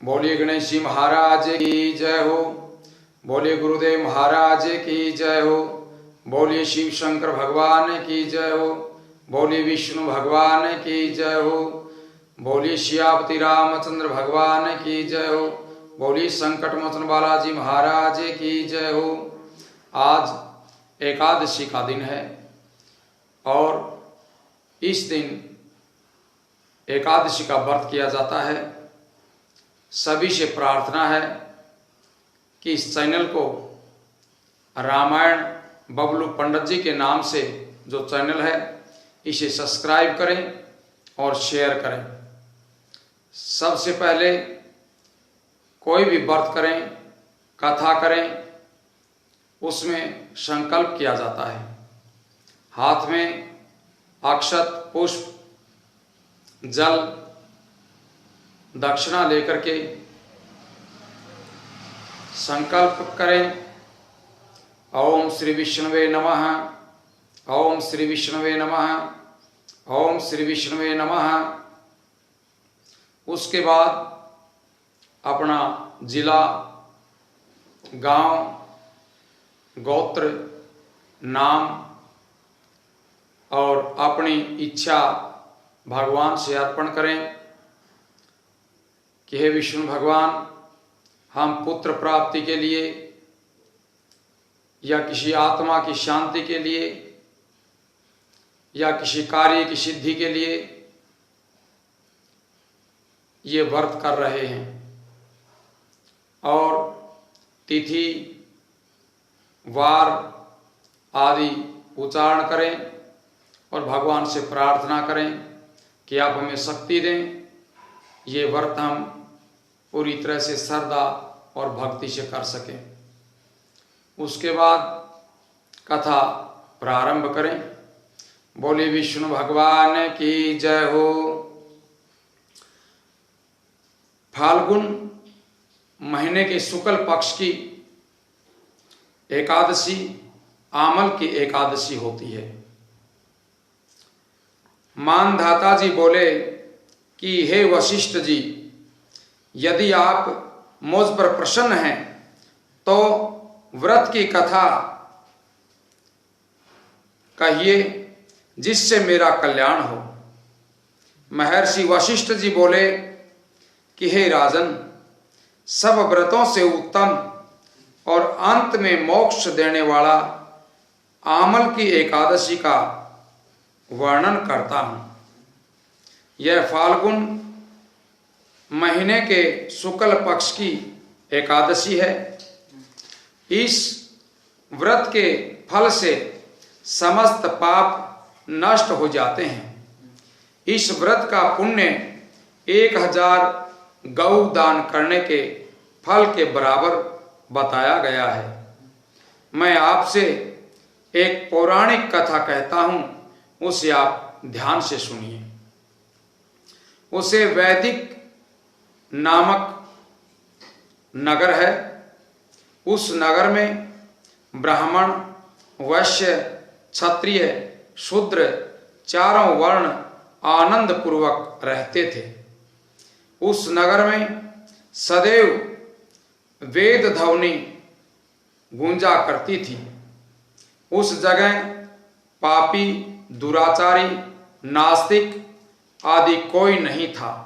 बोलिए गणेश जी महाराज की जय हो। बोलिए गुरुदेव महाराज की जय हो। बोलिए शिव शंकर भगवान की जय हो। बोलिए विष्णु भगवान की जय हो। बोलिए सियापति रामचंद्र भगवान की जय हो। बोलिए संकट मोचन बालाजी महाराज की जय हो। आज एकादशी का दिन है और इस दिन एकादशी का व्रत किया जाता है। सभी से प्रार्थना है कि इस चैनल को रामायण बबलू पंडित जी के नाम से जो चैनल है इसे सब्सक्राइब करें और शेयर करें। सबसे पहले कोई भी व्रत करें, कथा करें, उसमें संकल्प किया जाता है। हाथ में अक्षत, पुष्प, जल, दक्षिणा लेकर के संकल्प करें। ओम श्री विष्णुवे नमः, ओम श्री विष्णुवे नमः, ओम श्री विष्णुवे नमः। उसके बाद अपना जिला, गांव, गोत्र, नाम और अपनी इच्छा भगवान से अर्पण करें कि हे विष्णु भगवान, हम पुत्र प्राप्ति के लिए या किसी आत्मा की शांति के लिए या किसी कार्य की सिद्धि के लिए ये व्रत कर रहे हैं और तिथि, वार आदि उच्चारण करें और भगवान से प्रार्थना करें कि आप हमें शक्ति दें। ये व्रत हम पूरी तरह से श्रद्धा और भक्ति से कर सकें। उसके बाद कथा प्रारंभ करें। बोले विष्णु भगवान की जय हो। फाल्गुन महीने के शुक्ल पक्ष की एकादशी आमल की एकादशी होती है। मानधाता जी बोले कि हे वशिष्ठ जी, यदि आप मुझ पर प्रसन्न हैं तो व्रत की कथा कहिए जिससे मेरा कल्याण हो। महर्षि वशिष्ठ जी बोले कि हे राजन, सब व्रतों से उत्तम और अंत में मोक्ष देने वाला आमल की एकादशी का वर्णन करता हूं। यह फाल्गुन महीने के शुक्ल पक्ष की एकादशी है। इस व्रत के फल से समस्त पाप नष्ट हो जाते हैं। इस व्रत का पुण्य 1000 गौ दान करने के फल के बराबर बताया गया है। मैं आपसे एक पौराणिक कथा कहता हूं, उसे आप ध्यान से सुनिए। उसे वैदिक नामक नगर है। उस नगर में ब्राह्मण, वैश्य, क्षत्रिय, शूद्र चारों वर्ण आनंद पूर्वक रहते थे। उस नगर में सदैव वेद ध्वनि गूंजा करती थी। उस जगह पापी, दुराचारी, नास्तिक आदि कोई नहीं था।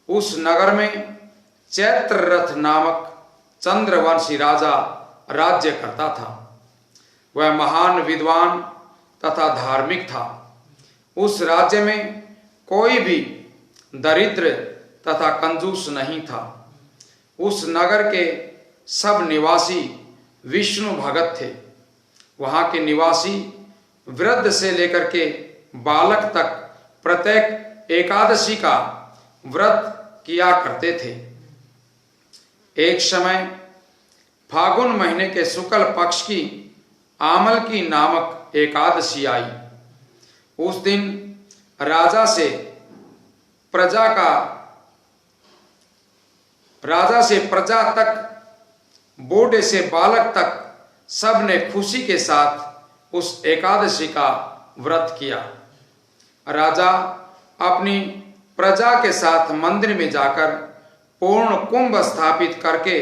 उस नगर में चैत्ररथ नामक चंद्रवंशी राजा राज्य करता था। वह महान विद्वान तथा धार्मिक था। उस राज्य में कोई भी दरिद्र तथा कंजूस नहीं था। उस नगर के सब निवासी विष्णु भगत थे। वहां के निवासी वृद्ध से लेकर के बालक तक प्रत्येक एकादशी का व्रत किया करते थे। एक समय फागुन महीने के शुक्ल पक्ष की आमल की नामक एकादशी आई। उस दिन राजा से प्रजा तक, बूढ़े से बालक तक सब ने खुशी के साथ उस एकादशी का व्रत किया। राजा अपनी प्रजा के साथ मंदिर में जाकर पूर्ण कुंभ स्थापित करके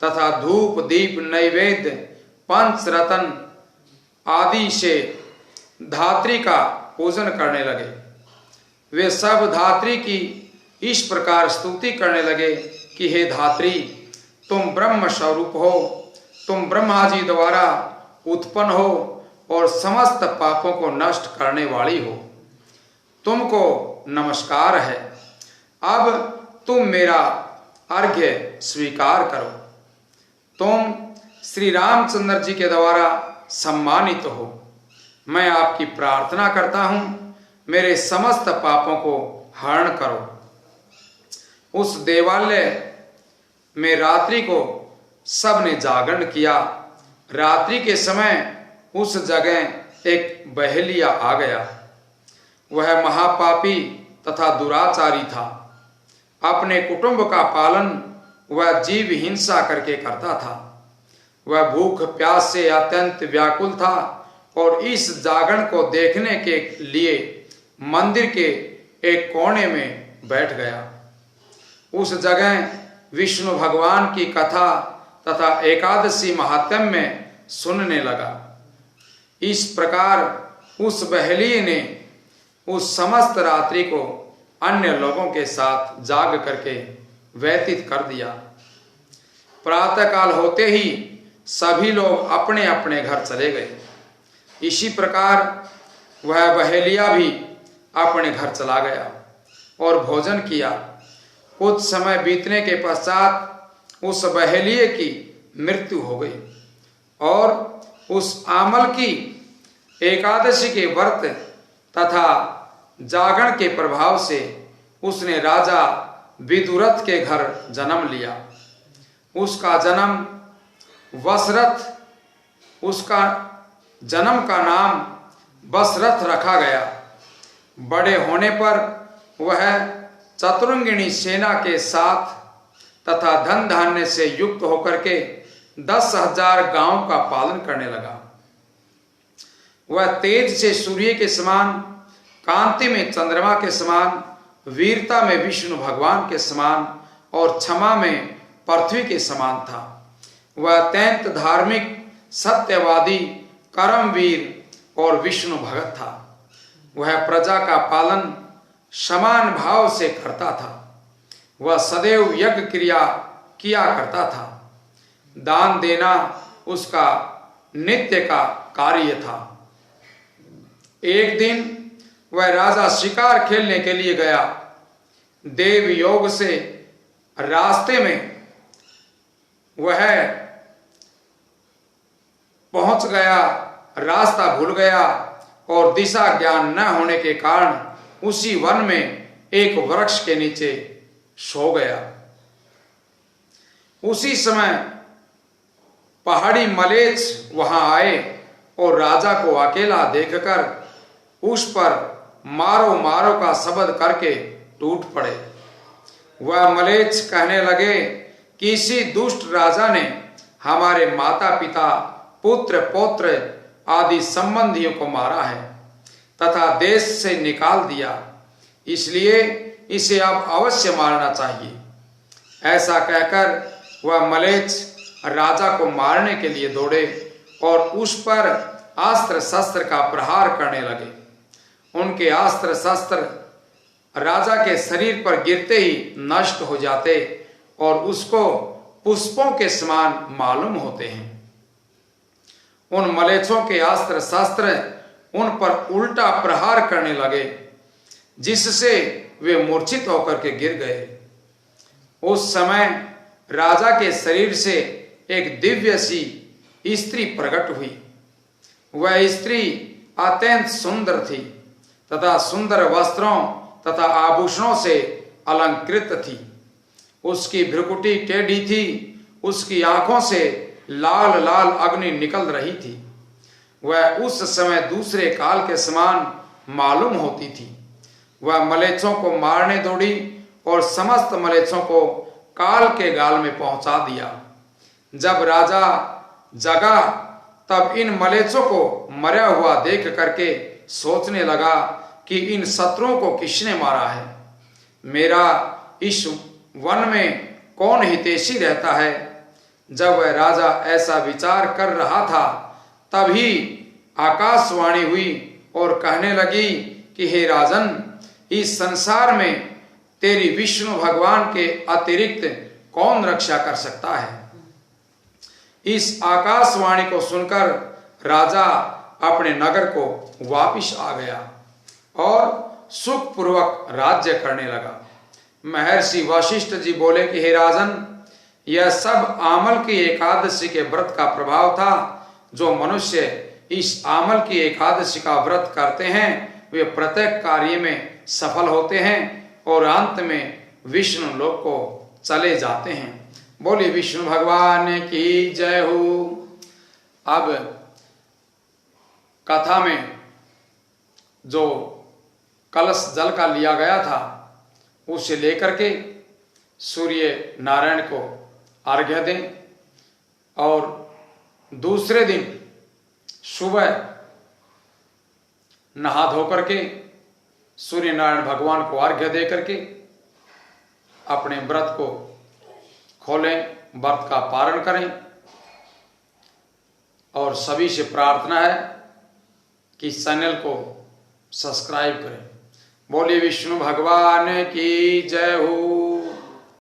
तथा धूप दीप नैवेद्य पंच रतन आदि से धात्री का पूजन करने लगे। वे सब धात्री की इस प्रकार स्तुति करने लगे कि हे धात्री, तुम ब्रह्म स्वरूप हो, तुम ब्रह्मा जी द्वारा उत्पन्न हो और समस्त पापों को नष्ट करने वाली हो। तुमको नमस्कार है। अब तुम मेरा अर्घ्य स्वीकार करो। तुम श्री रामचंद्र जी के द्वारा सम्मानित हो। मैं आपकी प्रार्थना करता हूं, मेरे समस्त पापों को हरण करो। उस देवालय में रात्रि को सबने जागरण किया। रात्रि के समय उस जगह एक बहेलिया आ गया। वह महापापी तथा दुराचारी था। अपने कुटुंब का पालन वह जीव हिंसा करके करता था। वह भूख प्यास से अत्यंत व्याकुल था और इस जागरण को देखने के लिए मंदिर के एक कोने में बैठ गया। उस जगह विष्णु भगवान की कथा तथा एकादशी महात्म्य में सुनने लगा। इस प्रकार उस बहेलिये ने उस समस्त रात्रि को अन्य लोगों के साथ जाग करके व्यतीत कर दिया। प्रातःकाल होते ही सभी लोग अपने अपने घर चले गए। इसी प्रकार वह बहेलिया भी अपने घर चला गया और भोजन किया। कुछ समय बीतने के पश्चात उस बहेलिये की मृत्यु हो गई और उस आमल की एकादशी के व्रत तथा जागरण के प्रभाव से उसने राजा विदुरथ के घर जन्म लिया। उसका जन्म वसरथ, उसका जन्म का नाम वसरथ रखा गया। बड़े होने पर वह चतुरंगिणी सेना के साथ तथा धन धान्य से युक्त होकर के 10,000 गांव का पालन करने लगा। वह तेज से सूर्य के समान, कांति में चंद्रमा के समान, वीरता में विष्णु भगवान के समान और क्षमा में पृथ्वी के समान था। वह अत्यंत धार्मिक, सत्यवादी, कर्मवीर और विष्णु भगत था। वह प्रजा का पालन समान भाव से करता था। वह सदैव यज्ञ क्रिया किया करता था। दान देना उसका नित्य का कार्य था। एक दिन वह राजा शिकार खेलने के लिए गया। देव योग से रास्ते में वह पहुंच गया, रास्ता भूल गया और दिशा ज्ञान न होने के कारण उसी वन में एक वृक्ष के नीचे सो गया। उसी समय पहाड़ी मलेच्छ वहां आए और राजा को अकेला देखकर उस पर मारो मारो का शब्द करके टूट पड़े। वह मलेच्छ कहने लगे कि इसी दुष्ट राजा ने हमारे माता पिता, पुत्र पौत्र आदि संबंधियों को मारा है तथा देश से निकाल दिया, इसलिए इसे अब अवश्य मारना चाहिए। ऐसा कहकर वह मलेच्छ राजा को मारने के लिए दौड़े और उस पर अस्त्र शस्त्र का प्रहार करने लगे। उनके अस्त्र शस्त्र राजा के शरीर पर गिरते ही नष्ट हो जाते और उसको पुष्पों के समान मालूम होते हैं। उन मलेच्छों के अस्त्र शस्त्र उन पर उल्टा प्रहार करने लगे, जिससे वे मूर्छित होकर के गिर गए। उस समय राजा के शरीर से एक दिव्य सी स्त्री प्रकट हुई। वह स्त्री अत्यंत सुंदर थी तथा सुंदर वस्त्रों तथा आभूषणों से अलंकृत थी। उसकी भ्रुकुटी टेढ़ी थी, उसकी आंखों से लाल लाल अग्नि निकल रही थी। वह उस समय दूसरे काल के समान मालूम होती थी। वह मलेच्छों को मारने दौड़ी और समस्त मलेच्छों को काल के गाल में पहुंचा दिया। जब राजा जगा तब इन मलेच्छों को मरा हुआ देख करके सोचने लगा कि इन शत्रुओं को किसने मारा है। मेरा इस वन में कौन हितैषी रहता है। जब वह राजा ऐसा विचार कर रहा था तभी आकाशवाणी हुई और कहने लगी कि हे राजन, इस संसार में तेरी विष्णु भगवान के अतिरिक्त कौन रक्षा कर सकता है। इस आकाशवाणी को सुनकर राजा अपने नगर को वापिस आ गया और सुखपूर्वक राज्य करने लगा। महर्षि वशिष्ठ जी बोले कि हे राजन, यह सब आमल की एकादशी के व्रत का प्रभाव था। जो मनुष्य इस आमल की एकादशी का व्रत करते हैं वे प्रत्येक कार्य में सफल होते हैं और अंत में विष्णु लोक को चले जाते हैं। बोले विष्णु भगवान की जय हो। अब कथा में जो कलश जल का लिया गया था उसे लेकर के सूर्य नारायण को अर्घ्य दें और दूसरे दिन सुबह नहा धो करके सूर्य नारायण भगवान को अर्घ्य दे करके अपने व्रत को खोलें, व्रत का पारण करें। और सभी से प्रार्थना है कि चैनल को सब्सक्राइब करें। बोले विष्णु भगवान की जय हो।